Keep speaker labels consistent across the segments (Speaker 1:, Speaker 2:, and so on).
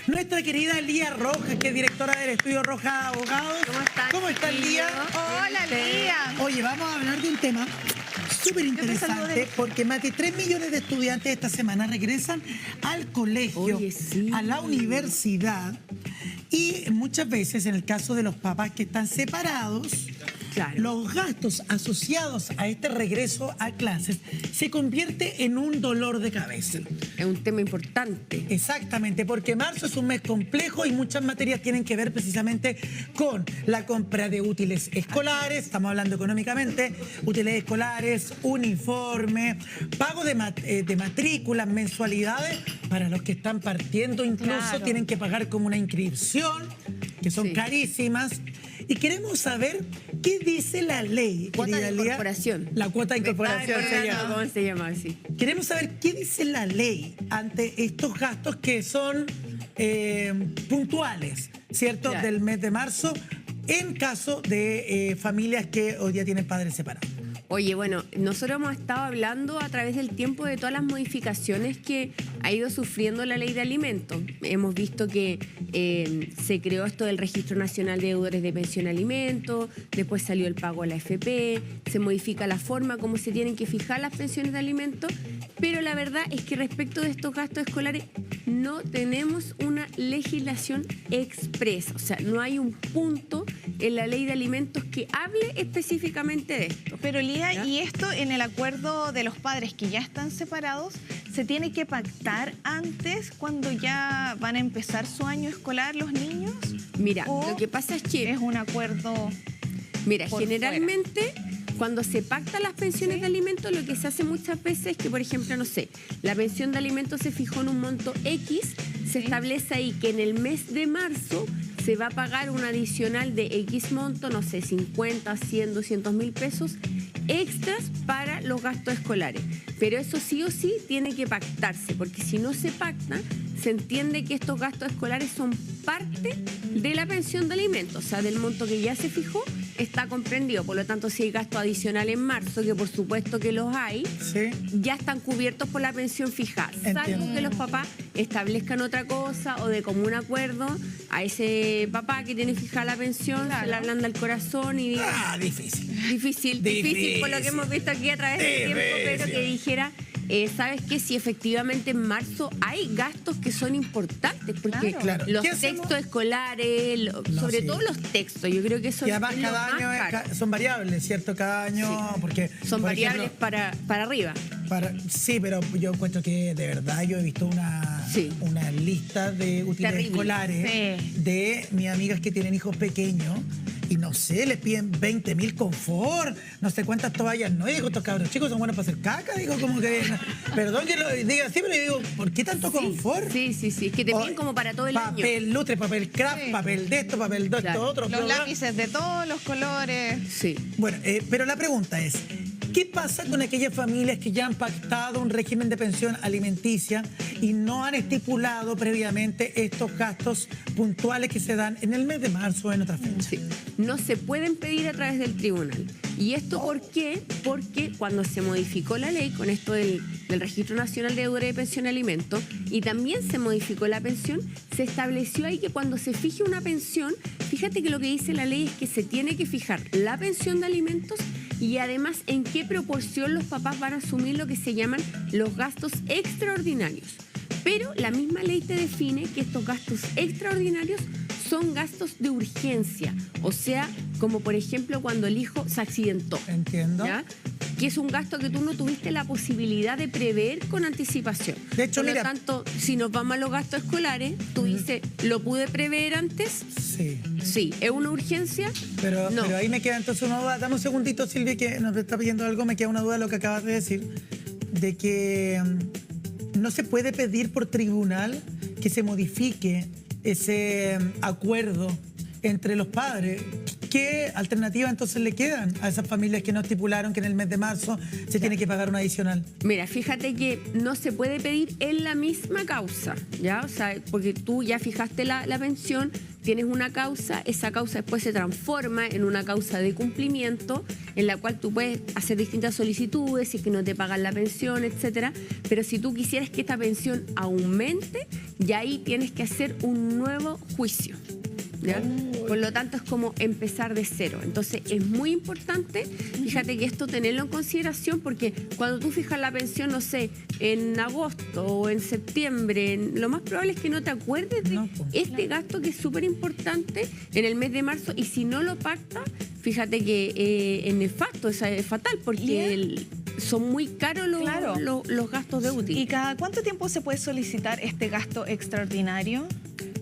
Speaker 1: Nuestra querida Lía Rojas, que es directora del Estudio Rojas Abogados.
Speaker 2: ¿Cómo estás?
Speaker 1: ¿Cómo estás, Lía?
Speaker 3: Hola, Lía.
Speaker 1: Oye, vamos a hablar de un tema súper interesante porque más de 3 millones de estudiantes esta semana regresan al colegio,
Speaker 2: Oye, sí.
Speaker 1: a la universidad. Y muchas veces, en el caso de los papás que están separados,
Speaker 2: Claro.
Speaker 1: los gastos asociados a este regreso a clases se convierte en un dolor de cabeza.
Speaker 2: Es un tema importante.
Speaker 1: Exactamente, porque marzo es un mes complejo y muchas materias tienen que ver precisamente con la compra de útiles escolares, estamos hablando económicamente, útiles escolares, uniforme, pago de matrículas, mensualidades, para los que están partiendo incluso
Speaker 3: Claro.
Speaker 1: tienen que pagar como una inscripción, que son
Speaker 2: Sí.
Speaker 1: carísimas. Y queremos saber qué dice la ley.
Speaker 2: Cuota
Speaker 1: querida
Speaker 2: de
Speaker 1: Lía.
Speaker 2: incorporación.
Speaker 1: La cuota de incorporación
Speaker 2: Me
Speaker 1: se
Speaker 2: está
Speaker 1: llama.
Speaker 2: acordando ¿Cómo se llama? Sí.
Speaker 1: Queremos saber qué dice la ley ante estos gastos que son puntuales, ¿cierto?
Speaker 2: Claro.
Speaker 1: Del mes de marzo, en caso de familias que hoy día tienen padres separados.
Speaker 2: Oye, bueno, nosotros hemos estado hablando a través del tiempo de todas las modificaciones que ha ido sufriendo la ley de alimentos. Hemos visto que se creó esto del Registro Nacional de Deudores de Pensión Alimentos, después salió el pago a la AFP, se modifica la forma como se tienen que fijar las pensiones de alimentos, pero la verdad es que respecto de estos gastos escolares no tenemos una legislación expresa, o sea, no hay un punto en la ley de alimentos que hable específicamente de esto.
Speaker 3: Pero Lía,
Speaker 2: ¿Ya?
Speaker 3: y esto en el acuerdo de los padres que ya están separados, ¿se tiene que pactar antes cuando ya van a empezar su año escolar los niños?
Speaker 2: Mira,
Speaker 3: ¿O
Speaker 2: lo que pasa es que,
Speaker 3: es un acuerdo?
Speaker 2: mira,
Speaker 3: por
Speaker 2: generalmente cuando se pactan las pensiones
Speaker 3: Sí.
Speaker 2: de alimentos, lo que se hace muchas veces es que, por ejemplo, no sé, la pensión de alimentos se fijó en un monto X, se
Speaker 3: Sí.
Speaker 2: establece ahí que en el mes de marzo se va a pagar un adicional de X monto, no sé, 50, 100, 200 mil pesos extras para los gastos escolares. Pero eso sí o sí tiene que pactarse, porque si no se pacta, se entiende que estos gastos escolares son parte de la pensión de alimentos, o sea, del monto que ya se fijó, está comprendido. Por lo tanto, si hay gasto adicional en marzo, que por supuesto que los hay,
Speaker 1: ¿Sí?
Speaker 2: ya están cubiertos por la pensión fijada, salvo
Speaker 1: Entiendo.
Speaker 2: que los papás establezcan otra cosa o de común acuerdo a ese papá que tiene fijada la pensión,
Speaker 3: Claro.
Speaker 2: se le ablanda el corazón y diga,
Speaker 1: Ah, difícil.
Speaker 2: difícil por lo que hemos visto aquí a través del tiempo, pero que dijera, ¿sabes qué? Si efectivamente en marzo hay gastos que son importantes, porque
Speaker 1: Claro.
Speaker 2: los
Speaker 1: ¿Qué hacemos?
Speaker 2: textos escolares, sobre
Speaker 1: sí.
Speaker 2: todo los textos, yo creo que eso
Speaker 1: Y además
Speaker 2: es lo
Speaker 1: cada
Speaker 2: más
Speaker 1: año
Speaker 2: caro.
Speaker 1: son variables, ¿cierto? Cada año,
Speaker 2: Sí.
Speaker 1: porque...
Speaker 2: Son
Speaker 1: por
Speaker 2: variables
Speaker 1: ejemplo,
Speaker 2: para arriba.
Speaker 1: Sí, pero yo encuentro que de verdad yo he visto
Speaker 2: Sí.
Speaker 1: una lista de útiles
Speaker 2: Terrible.
Speaker 1: escolares
Speaker 3: Sí.
Speaker 1: de mis amigas que tienen hijos pequeños y no sé, les piden 20.000 confort, no sé cuántas toallas, no, y digo, estos cabros chicos son buenos para hacer caca, digo, como que, perdón que lo diga así, pero yo digo, ¿por qué tanto confort?
Speaker 2: Sí, es que te piden como para todo el año.
Speaker 1: Papel lustre, papel craft,
Speaker 3: Sí.
Speaker 1: papel de esto, papel de esto,
Speaker 2: Claro.
Speaker 1: otro,
Speaker 3: Los
Speaker 1: bla, bla.
Speaker 3: lápices de todos los colores.
Speaker 2: Sí.
Speaker 1: Bueno, pero la pregunta es, ¿qué pasa con aquellas familias que ya han pactado un régimen de pensión alimenticia y no han estipulado previamente estos gastos puntuales que se dan en el mes de marzo o en otras fechas?
Speaker 2: Sí. No se pueden pedir a través del tribunal. ¿Y esto por qué? Porque cuando se modificó la ley con esto del Registro Nacional de Deudores de Pensión Alimentos y también se modificó la pensión, se estableció ahí que cuando se fije una pensión, fíjate que lo que dice la ley es que se tiene que fijar la pensión de alimentos y además en qué proporción los papás van a asumir lo que se llaman los gastos extraordinarios. Pero la misma ley te define que estos gastos extraordinarios son gastos de urgencia, o sea, como por ejemplo cuando el hijo se accidentó.
Speaker 1: Entiendo.
Speaker 2: ¿Ya? Que es un gasto que tú no tuviste la posibilidad de prever con anticipación.
Speaker 1: De hecho,
Speaker 2: por
Speaker 1: mira-
Speaker 2: lo tanto, si nos vamos a los gastos escolares, tú dices, ¿lo pude prever antes?
Speaker 1: Sí.
Speaker 2: Sí. ¿Es una urgencia?
Speaker 1: Pero,
Speaker 2: No.
Speaker 1: pero ahí me queda entonces una duda. Dame un segundito, Silvia, que nos está pidiendo algo. Me queda una duda de lo que acabas de decir. De que no se puede pedir por tribunal que se modifique ese acuerdo entre los padres. ¿Qué alternativa entonces le quedan a esas familias que no estipularon que en el mes de marzo se tiene que pagar un adicional?
Speaker 2: Mira, fíjate que no se puede pedir en la misma causa, ¿ya? O sea, porque tú ya fijaste la pensión, tienes una causa, esa causa después se transforma en una causa de cumplimiento en la cual tú puedes hacer distintas solicitudes, si es que no te pagan la pensión, etcétera. Pero si tú quisieras que esta pensión aumente, ya ahí tienes que hacer un nuevo juicio, ¿ya? Por lo tanto, es como empezar de cero. Entonces, es muy importante, fíjate que esto tenerlo en consideración, porque cuando tú fijas la pensión, no sé, en agosto o en septiembre, lo más probable es que no te acuerdes de este gasto que es súper importante en el mes de marzo, y si no lo pactas, fíjate que es nefasto, es fatal, porque son muy caros los gastos de útil.
Speaker 3: ¿Y cada cuánto tiempo se puede solicitar este gasto extraordinario?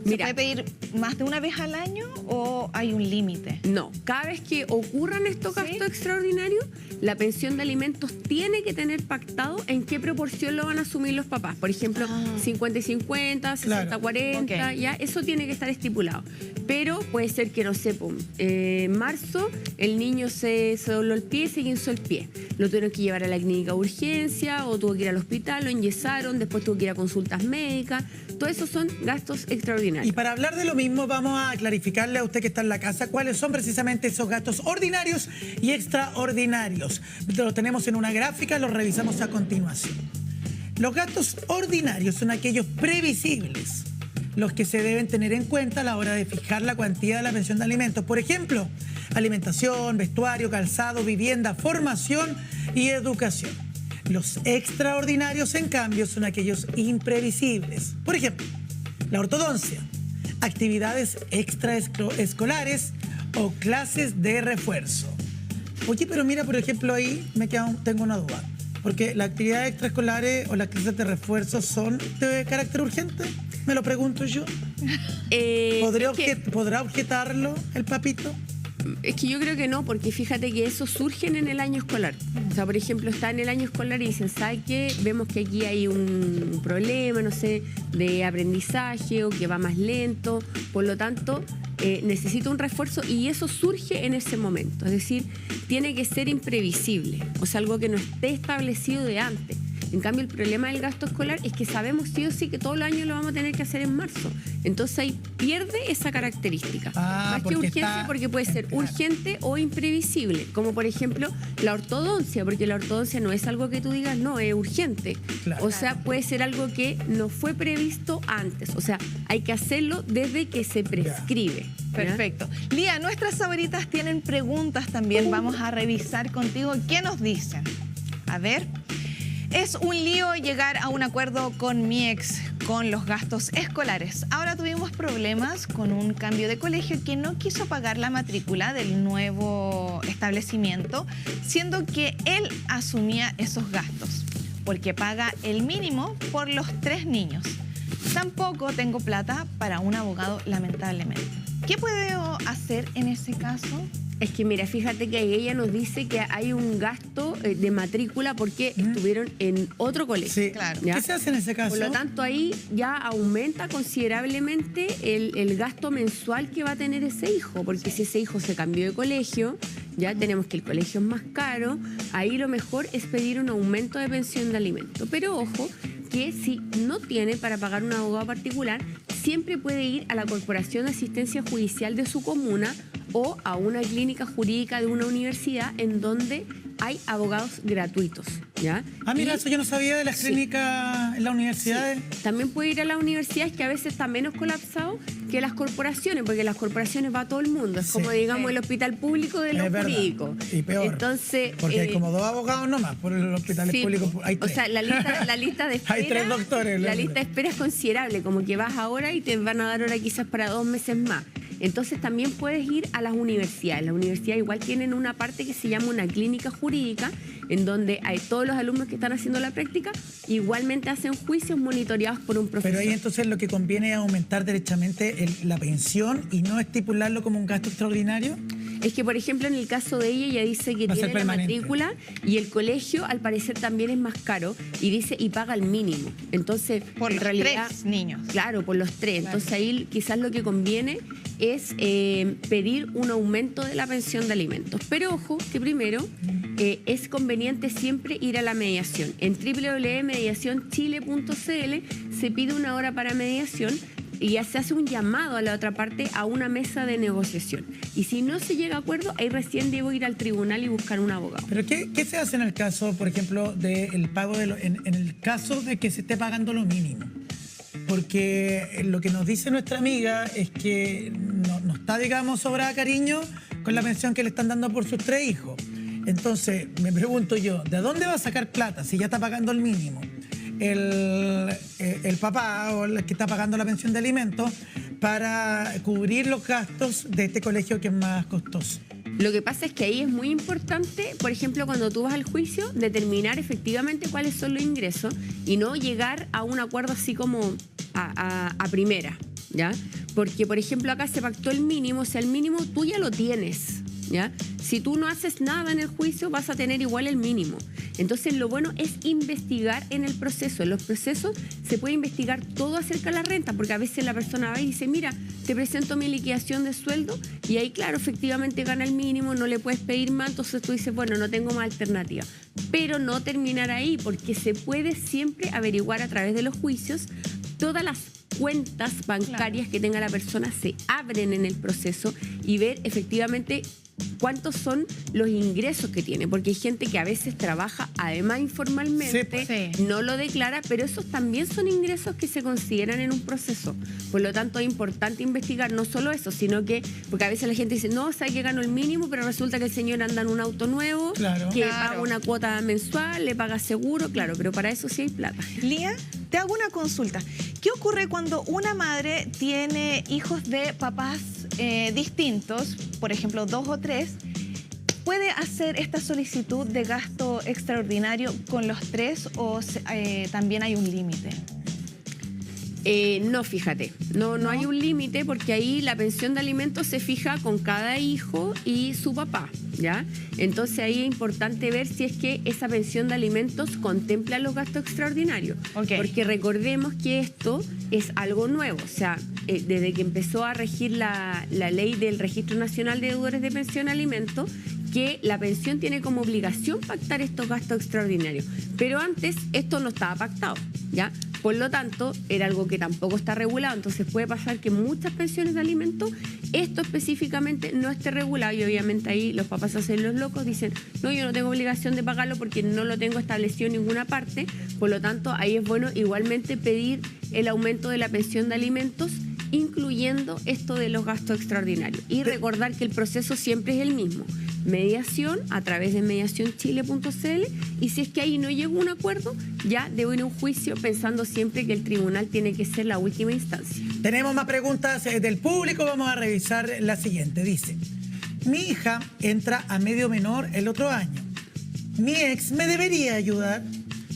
Speaker 3: ¿Se
Speaker 2: Mira,
Speaker 3: puede pedir más de una vez al año o hay un límite?
Speaker 2: no, cada vez que ocurran estos gastos extraordinarios, la pensión de alimentos tiene que tener pactado en qué proporción lo van a asumir los papás. Por ejemplo, 50 y 50, 60, 40, ya, eso tiene que estar estipulado. Pero puede ser que, no sé, en marzo el niño se dobló el pie, se guinzó el pie. Lo tuvieron que llevar a la clínica de urgencia, o tuvo que ir al hospital, lo enyesaron, después tuvo que ir a consultas médicas. Todo eso son gastos extraordinarios.
Speaker 1: Y para hablar de lo mismo, vamos a clarificarle a usted que está en la casa cuáles son precisamente esos gastos ordinarios y extraordinarios. Los tenemos en una gráfica, los revisamos a continuación. Los gastos ordinarios son aquellos previsibles, los que se deben tener en cuenta a la hora de fijar la cuantía de la pensión de alimentos. Por ejemplo, alimentación, vestuario, calzado, vivienda, formación y educación. Los extraordinarios, en cambio, son aquellos imprevisibles. Por ejemplo, la ortodoncia, actividades extraescolares o clases de refuerzo. Oye, pero mira, por ejemplo, ahí tengo una duda. Porque las actividades extraescolares o las clases de refuerzo son de carácter urgente. Me lo pregunto yo. ¿Podrá objetarlo el papito?
Speaker 2: Es que yo creo que no, porque fíjate que eso surgen en el año escolar. O sea, por ejemplo, está en el año escolar y dicen, ¿sabe qué? Vemos que aquí hay un problema, no sé, de aprendizaje o que va más lento. Por lo tanto, necesita un refuerzo, y eso surge en ese momento. Es decir, tiene que ser imprevisible, o sea, algo que no esté establecido de antes. En cambio, el problema del gasto escolar es que sabemos sí o sí que todos los años lo vamos a tener que hacer en marzo. Entonces ahí pierde esa característica. Más que urgente, porque puede ser urgente o imprevisible. Como por ejemplo la ortodoncia, porque la ortodoncia no es algo que tú digas, no, es urgente. Claro. O sea, puede ser algo que no fue previsto antes. O sea, hay que hacerlo desde que se prescribe.
Speaker 3: Perfecto. Lía, nuestras favoritas tienen preguntas también. Vamos a revisar contigo qué nos dicen. A ver. Es un lío llegar a un acuerdo con mi ex con los gastos escolares. Ahora tuvimos problemas con un cambio de colegio que no quiso pagar la matrícula del nuevo establecimiento, siendo que él asumía esos gastos, porque paga el mínimo por los 3 niños. Tampoco tengo plata para un abogado, lamentablemente. ¿Qué puedo hacer en ese caso?
Speaker 2: Es que mira, fíjate que ella nos dice que hay un gasto de matrícula porque estuvieron en otro colegio.
Speaker 1: Sí, claro. ¿Ya? ¿Qué se hace en ese caso?
Speaker 2: Por lo tanto, ahí ya aumenta considerablemente el gasto mensual que va a tener ese hijo, porque si ese hijo se cambió de colegio, ya tenemos que el colegio es más caro, ahí lo mejor es pedir un aumento de pensión de alimento. Pero ojo, que si no tiene para pagar un abogado particular, siempre puede ir a la Corporación de Asistencia Judicial de su comuna o a una clínica jurídica de una universidad en donde hay abogados gratuitos, ¿ya?
Speaker 1: Ah, mira, eso yo no sabía de las clínicas en las universidades.
Speaker 2: Sí. También puede ir a las universidades, que a veces está menos colapsado que las corporaciones, porque las corporaciones va a todo el mundo. Es como, digamos, el hospital público de los jurídicos.
Speaker 1: Y peor.
Speaker 2: Entonces,
Speaker 1: porque hay como 2 abogados nomás por el hospital público. Hay 3.
Speaker 2: O sea, la lista de espera.
Speaker 1: Hay 3 doctores.
Speaker 2: La lista de espera es considerable, como que vas ahora y te van a dar hora quizás para 2 meses más. Entonces también puedes ir a las universidades. Las universidades igual tienen una parte que se llama una clínica jurídica, en donde hay todos los alumnos que están haciendo la práctica, igualmente hacen juicios monitoreados por un profesor.
Speaker 1: Pero ahí entonces lo que conviene es aumentar derechamente la pensión y no estipularlo como un gasto extraordinario.
Speaker 2: Es que, por ejemplo, en el caso de ella dice que tiene la matrícula y el colegio, al parecer, también es más caro y dice y paga el mínimo. Entonces,
Speaker 3: por los 3 niños.
Speaker 2: Claro, por los 3. Claro. Entonces, ahí quizás lo que conviene es pedir un aumento de la pensión de alimentos. Pero ojo, que primero es conveniente siempre ir a la mediación. En www.mediacionchile.cl se pide una hora para mediación, y se hace un llamado a la otra parte a una mesa de negociación. Y si no se llega a acuerdo, ahí recién debo ir al tribunal y buscar un abogado.
Speaker 1: ¿Pero qué se hace en el caso, por ejemplo, del pago en el caso de que se esté pagando lo mínimo? Porque lo que nos dice nuestra amiga es que no está, digamos, sobrada cariño con la pensión que le están dando por sus 3 hijos. Entonces, me pregunto yo, ¿de dónde va a sacar plata si ya está pagando el mínimo? El papá o el que está pagando la pensión de alimentos para cubrir los gastos de este colegio que es más costoso.
Speaker 2: Lo que pasa es que ahí es muy importante, por ejemplo, cuando tú vas al juicio, determinar efectivamente cuáles son los ingresos y no llegar a un acuerdo así como a primera, ¿ya? Porque, por ejemplo, acá se pactó el mínimo, o sea, el mínimo tú ya lo tienes, ¿ya? Si tú no haces nada en el juicio, vas a tener igual el mínimo. Entonces, lo bueno es investigar en el proceso. En los procesos se puede investigar todo acerca de la renta, porque a veces la persona va y dice, mira, te presento mi liquidación de sueldo, y ahí, claro, efectivamente gana el mínimo, no le puedes pedir más, entonces tú dices, bueno, no tengo más alternativa. Pero no terminar ahí, porque se puede siempre averiguar a través de los juicios. Todas las cuentas bancarias que tenga la persona se abren en el proceso y ver efectivamente cuántos son los ingresos que tiene, porque hay gente que a veces trabaja además informalmente, no lo declara, pero esos también son ingresos que se consideran en un proceso. Por lo tanto, es importante investigar no solo eso, sino que, porque a veces la gente dice, no, sabe que gano el mínimo, pero resulta que el señor anda en un auto nuevo, que paga una cuota mensual, le paga seguro, claro, pero para eso sí hay plata.
Speaker 3: Lía, te hago una consulta. ¿Qué ocurre cuando una madre tiene hijos de papás distintos, por ejemplo 2 o 3, puede hacer esta solicitud de gasto extraordinario con los 3 o también hay un límite?
Speaker 2: No, fíjate, no hay un límite porque ahí la pensión de alimentos se fija con cada hijo y su papá, ¿ya? Entonces ahí es importante ver si es que esa pensión de alimentos contempla los gastos extraordinarios. Porque recordemos que esto es algo nuevo, o sea, desde que empezó a regir la ley del Registro Nacional de Deudores de Pensión de Alimentos, que la pensión tiene como obligación pactar estos gastos extraordinarios. Pero antes esto no estaba pactado, ¿ya? Por lo tanto, era algo que tampoco está regulado. Entonces puede pasar que muchas pensiones de alimentos, esto específicamente no esté regulado. Y obviamente ahí los papás hacen los locos, dicen, no, yo no tengo obligación de pagarlo porque no lo tengo establecido en ninguna parte. Por lo tanto, ahí es bueno igualmente pedir el aumento de la pensión de alimentos, incluyendo esto de los gastos extraordinarios. Y recordar que el proceso siempre es el mismo. Mediación a través de mediacionchile.cl, y si es que ahí no llegó a un acuerdo, ya debo ir a un juicio pensando siempre que el tribunal tiene que ser la última instancia.
Speaker 1: Tenemos más preguntas del público, vamos a revisar la siguiente. Dice, mi hija entra a medio menor el otro año. Mi ex me debería ayudar,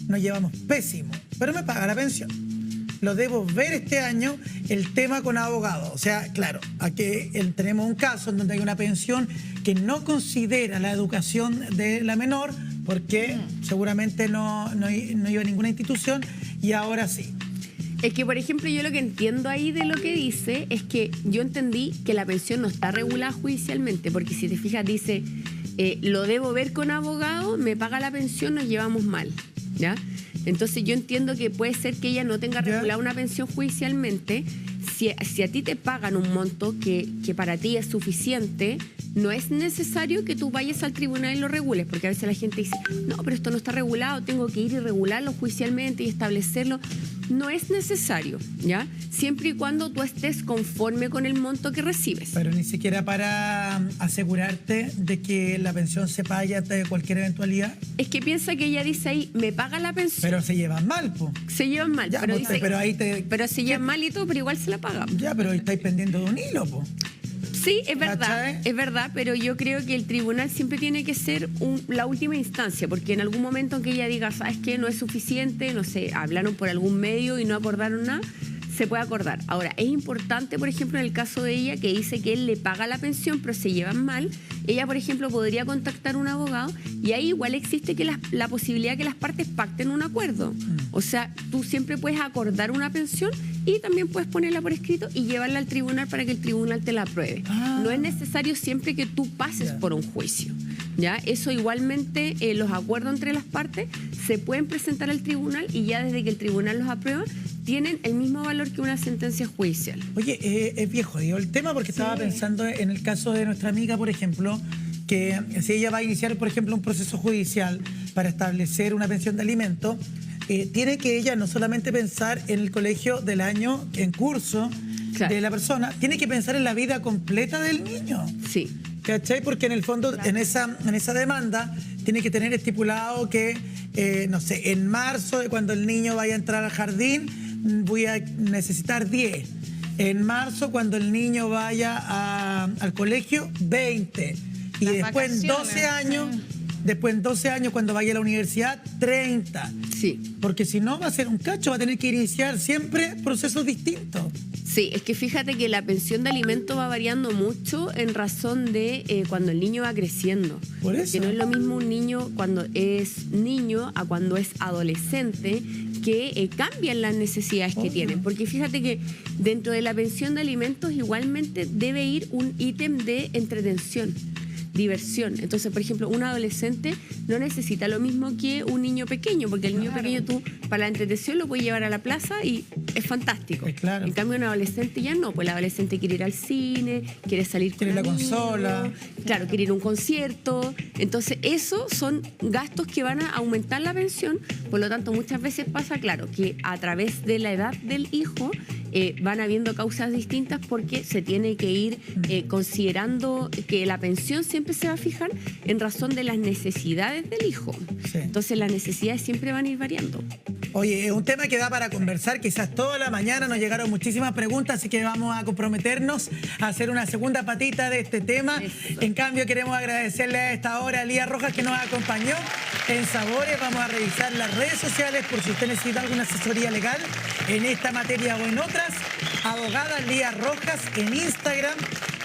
Speaker 1: nos llevamos pésimo, pero me paga la pensión. Lo debo ver este año, el tema con abogado. O sea, claro, aquí tenemos un caso en donde hay una pensión que no considera la educación de la menor porque seguramente no iba a ninguna institución y ahora sí.
Speaker 2: Es que, por ejemplo, yo lo que entiendo ahí de lo que dice es que yo entendí que la pensión no está regulada judicialmente, porque si te fijas dice, lo debo ver con abogado, me paga la pensión, nos llevamos mal, ¿ya? Entonces yo entiendo que puede ser que ella no tenga regulada una pensión judicialmente. Si a ti te pagan un monto que para ti es suficiente, no es necesario que tú vayas al tribunal y lo regules, porque a veces la gente dice, no, pero esto no está regulado, tengo que ir y regularlo judicialmente y establecerlo. No es necesario, ¿ya? Siempre y cuando tú estés conforme con el monto que recibes.
Speaker 1: Pero ni siquiera para asegurarte de que la pensión se pague ante cualquier eventualidad.
Speaker 2: Es que piensa que ella dice ahí, me paga la pensión.
Speaker 1: Pero se llevan mal, po.
Speaker 2: Se llevan mal,
Speaker 1: ya,
Speaker 2: pero,
Speaker 1: dice,
Speaker 2: pero se llevan mal y todo, pero igual se la pagan.
Speaker 1: Ya, pero estáis pendiendo de un hilo, po.
Speaker 2: Sí, es verdad, pero yo creo que el tribunal siempre tiene que ser la última instancia, porque en algún momento en que ella diga, ¿sabes qué? No es suficiente, no sé, hablaron por algún medio y no acordaron nada, se puede acordar. Ahora, es importante, por ejemplo, en el caso de ella, que dice que él le paga la pensión, pero se llevan mal, ella, por ejemplo, podría contactar a un abogado y ahí igual existe que la posibilidad que las partes pacten un acuerdo. O sea, tú siempre puedes acordar una pensión y también puedes ponerla por escrito y llevarla al tribunal para que el tribunal te la apruebe. No es necesario siempre que tú pases por un juicio, ¿ya? Eso igualmente, los acuerdos entre las partes se pueden presentar al tribunal y ya desde que el tribunal los aprueba, tienen el mismo valor que una sentencia judicial.
Speaker 1: Oye, es viejo, digo, el tema, porque estaba pensando en el caso de nuestra amiga, por ejemplo, que si ella va a iniciar, por ejemplo, un proceso judicial para establecer una pensión de alimentos, tiene que ella no solamente pensar en el colegio del año en curso de la persona, tiene que pensar en la vida completa del niño.
Speaker 2: Sí.
Speaker 1: ¿Cachai? Porque en el fondo, en esa demanda, tiene que tener estipulado que, no sé, en marzo, cuando el niño vaya a entrar al jardín, voy a necesitar 10. En marzo, cuando el niño vaya al colegio, 20. Y
Speaker 3: Las
Speaker 1: después en 12 años, cuando vaya a la universidad, 30.
Speaker 2: Sí.
Speaker 1: Porque si no, va a ser un cacho, va a tener que iniciar siempre procesos distintos.
Speaker 2: Sí, es que fíjate que la pensión de alimento va variando mucho en razón de cuando el niño va creciendo.
Speaker 1: Por eso.
Speaker 2: Que no es lo mismo un niño cuando es niño a cuando es adolescente, que cambian las necesidades que tienen. Porque fíjate que dentro de la pensión de alimentos igualmente debe ir un ítem de entretención, diversión. Entonces, por ejemplo, un adolescente no necesita lo mismo que un niño pequeño, porque el niño pequeño tú para la entretención lo puedes llevar a la plaza y es fantástico.
Speaker 1: Claro.
Speaker 2: En cambio, un adolescente ya no, pues el adolescente quiere ir al cine, quiere salir con
Speaker 1: Quiere la
Speaker 2: amigos,
Speaker 1: consola.
Speaker 2: claro, quiere ir a un concierto. Entonces, esos son gastos que van a aumentar la pensión. Por lo tanto, muchas veces pasa, claro, que a través de la edad del hijo van habiendo causas distintas, porque se tiene que ir considerando que la pensión siempre se va a fijar en razón de las necesidades del hijo.
Speaker 1: Sí.
Speaker 2: Entonces las necesidades siempre van a ir variando.
Speaker 1: Oye, es un tema que da para conversar, quizás toda la mañana nos llegaron muchísimas preguntas, así que vamos a comprometernos a hacer una segunda patita de este tema.
Speaker 2: Eso.
Speaker 1: En cambio, queremos agradecerle a esta hora a Lía Rojas, que nos acompañó en Sabores. Vamos a revisar las redes sociales por si usted necesita alguna asesoría legal en esta materia o en otras. Abogada Lía Rojas en Instagram.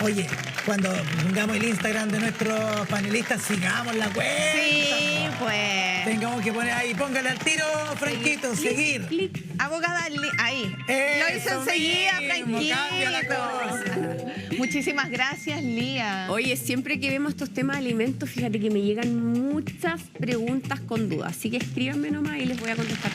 Speaker 1: Oye, cuando pongamos el Instagram de nuestros panelistas, sigamos la cuenta.
Speaker 3: Sí, pues.
Speaker 1: Tengamos que poner ahí, póngale al tiro, Franquito, seguir.
Speaker 2: Clic.
Speaker 3: Abogada, ahí.
Speaker 1: Eso
Speaker 3: Lo hizo enseguida,
Speaker 1: mismo, cambia la cosa.
Speaker 3: Franquito. Muchísimas gracias, Lía.
Speaker 2: Oye, siempre que vemos estos temas de alimentos, fíjate que me llegan muchas preguntas con dudas. Así que escríbanme nomás y les voy a contestar.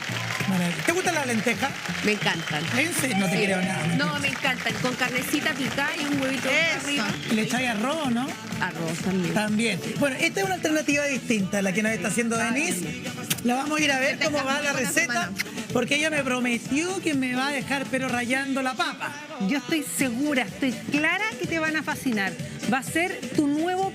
Speaker 1: Maravilla. ¿Te gusta la lenteja?
Speaker 2: Me encantan.
Speaker 1: ¿En serio? No te creo nada.
Speaker 2: No, me encantan. Con carnecita picada y un huevito
Speaker 3: Eso.
Speaker 2: arriba.
Speaker 1: Le echáis arroz, ¿no?
Speaker 2: Arroz también.
Speaker 1: También. Bueno, esta es una alternativa distinta a la que nos está haciendo Denise. La vamos a ir a ver cómo va la receta, porque ella me prometió que me va a dejar pero rayando la papa.
Speaker 4: Yo estoy segura, estoy clara que te van a fascinar. Va a ser tu nuevo